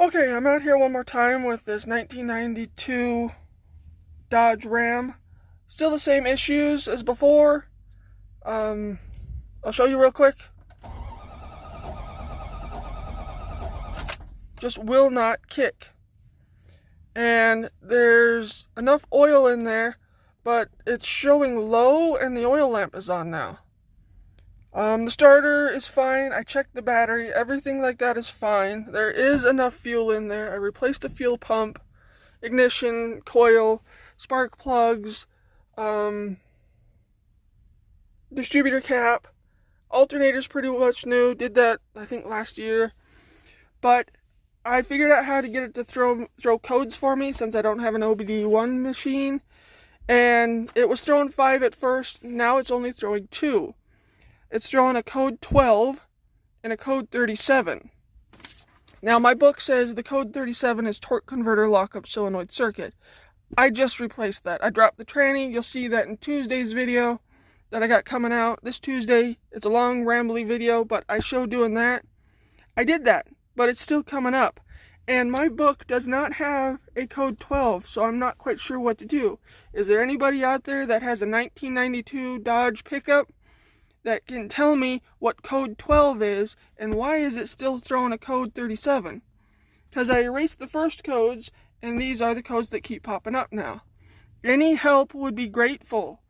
Okay, I'm out here one more time with this 1992 Dodge Ram. Still the same issues as before. I'll show you real quick. Just will not kick. And there's enough oil in there, but it's showing low and the oil lamp is on now. The starter is fine. I checked the battery. Everything like that is fine. There is enough fuel in there. I replaced the fuel pump, ignition, coil, spark plugs, distributor cap. Alternator's pretty much new. Did that, I think, last year. But I figured out how to get it to throw codes for me since I don't have an OBD1 machine. And it was throwing 5 at first. Now it's only throwing 2. It's throwing a code 12 and a code 37. Now my book says the code 37 is torque converter lockup solenoid circuit. I just replaced that. I dropped the tranny. You'll see that in Tuesday's video that I got coming out this Tuesday. It's a long rambly video, but I show doing that. I did that, but it's still coming up. And my book does not have a code 12, so I'm not quite sure what to do. Is there anybody out there that has a 1992 Dodge pickup that can tell me what code 12 is and why is it still throwing a code 37? Because I erased the first codes and these are the codes that keep popping up now. Any help would be grateful.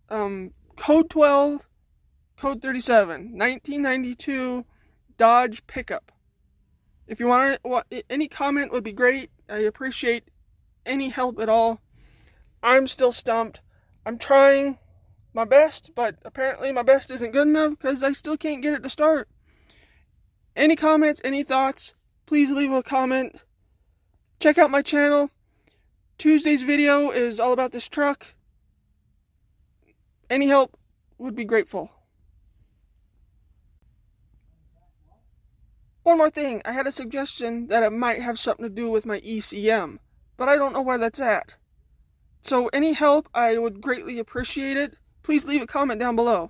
Code 12, code 37, 1992 Dodge pickup. If you want any comment would be great. I appreciate any help at all. I'm still stumped. I'm trying my best, but apparently my best isn't good enough because I still can't get it to start. Any comments, any thoughts, please leave a comment. Check out my channel. Tuesday's video is all about this truck. Any help would be grateful. One more thing, I had a suggestion that it might have something to do with my ECM, but I don't know where that's at. So any help, I would greatly appreciate it. Please leave a comment down below.